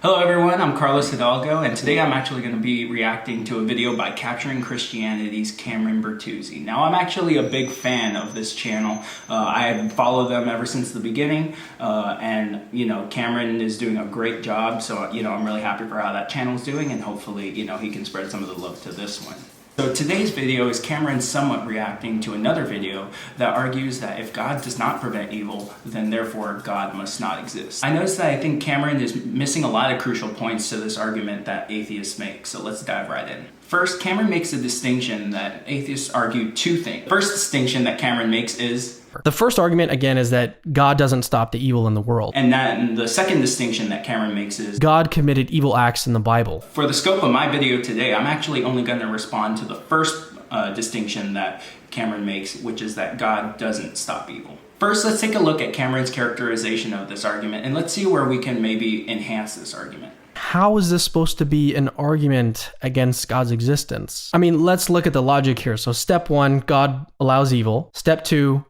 Hello everyone, I'm Carlos Hidalgo, and today I'm actually going to be reacting to a video by Capturing Christianity's Cameron Bertuzzi. Now, I'm actually a big fan of this channel. I have followed them ever since the beginning, and Cameron is doing a great job, so I'm really happy for how that channel is doing, and hopefully he can spread some of the love to this one. So today's video is Cameron somewhat reacting to another video that argues that if God does not prevent evil, then therefore God must not exist. I noticed that I think Cameron is missing a lot of crucial points to this argument that atheists make, so let's dive right in. First, Cameron makes a distinction that atheists argue two things. The first distinction that Cameron makes is the first argument, again, is that God doesn't stop the evil in the world. And the second distinction that Cameron makes is God committed evil acts in the Bible. For the scope of my video today, I'm actually only going to respond to the first distinction that Cameron makes, which is that God doesn't stop evil. First, let's take a look at Cameron's characterization of this argument, and let's see where we can maybe enhance this argument. How is this supposed to be an argument against God's existence? I mean, let's look at the logic here. So step one, God allows evil. Step two,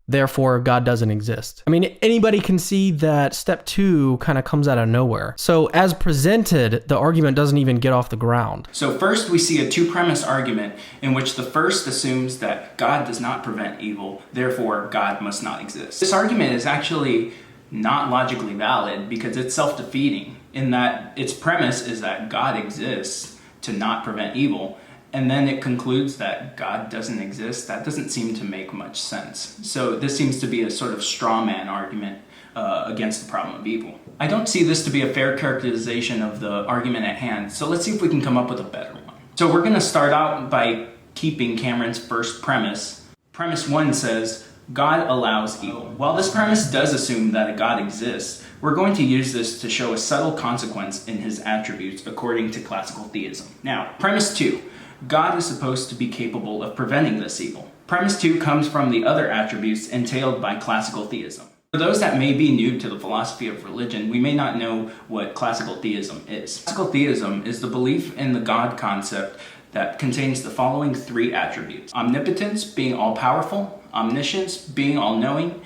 therefore, God doesn't exist. I mean, anybody can see that step two kind of comes out of nowhere. So as presented, the argument doesn't even get off the ground. So first, we see a two-premise argument in which the first assumes that God does not prevent evil, therefore God must not exist. This argument is actually not logically valid because it's self-defeating in that its premise is that God exists to not prevent evil, and then it concludes that God doesn't exist. That doesn't seem to make much sense. So this seems to be a sort of straw man argument against the problem of evil. I don't see this to be a fair characterization of the argument at hand, so let's see if we can come up with a better one. So we're going to start out by keeping Cameron's first premise. Premise one says, God allows evil. While this premise does assume that a God exists, we're going to use this to show a subtle consequence in his attributes according to classical theism. Now, premise two. God is supposed to be capable of preventing this evil. Premise 2 comes from the other attributes entailed by classical theism. For those that may be new to the philosophy of religion, we may not know what classical theism is. Classical theism is the belief in the God concept that contains the following three attributes: omnipotence, being all-powerful; omniscience, being all-knowing;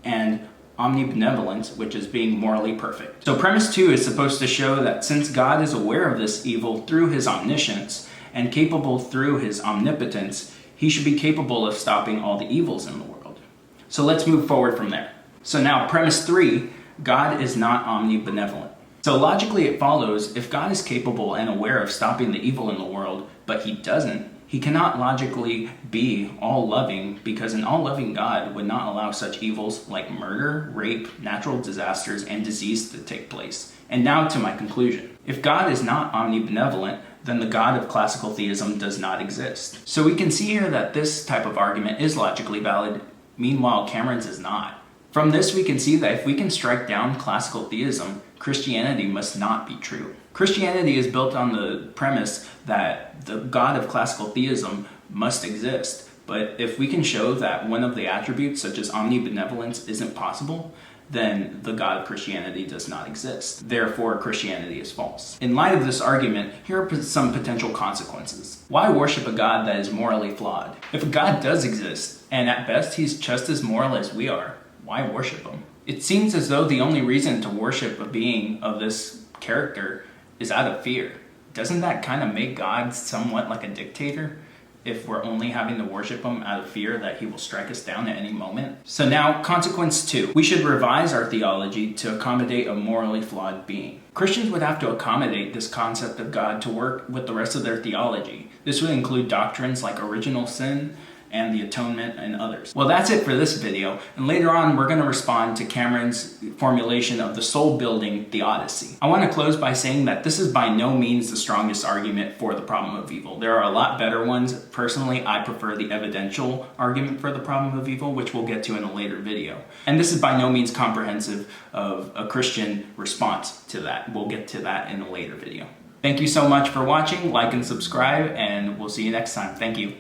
and omnibenevolence, which is being morally perfect. So premise 2 is supposed to show that since God is aware of this evil through his omniscience, and capable through his omnipotence, he should be capable of stopping all the evils in the world. So let's move forward from there. So now premise 3, God is not omnibenevolent. So logically it follows, if God is capable and aware of stopping the evil in the world, but he doesn't, he cannot logically be all-loving, because an all-loving God would not allow such evils like murder, rape, natural disasters, and disease to take place. And now to my conclusion. If God is not omnibenevolent, then the God of classical theism does not exist. So we can see here that this type of argument is logically valid, meanwhile Cameron's is not. From this we can see that if we can strike down classical theism, Christianity must not be true. Christianity is built on the premise that the God of classical theism must exist, but if we can show that one of the attributes, such as omnibenevolence, isn't possible, then the God of Christianity does not exist. Therefore, Christianity is false. In light of this argument, here are some potential consequences. Why worship a God that is morally flawed? If a God does exist, and at best he's just as moral as we are, why worship him? It seems as though the only reason to worship a being of this character is out of fear. Doesn't that kind of make God somewhat like a dictator? If we're only having to worship him out of fear that he will strike us down at any moment. So now, consequence 2. We should revise our theology to accommodate a morally flawed being. Christians would have to accommodate this concept of God to work with the rest of their theology. This would include doctrines like original sin, and the atonement, and others. Well, that's it for this video, and later on we're going to respond to Cameron's formulation of the soul-building theodicy. I want to close by saying that this is by no means the strongest argument for the problem of evil. There are a lot better ones. Personally, I prefer the evidential argument for the problem of evil, which we'll get to in a later video. And this is by no means comprehensive of a Christian response to that. We'll get to that in a later video. Thank you so much for watching. Like and subscribe, and we'll see you next time. Thank you.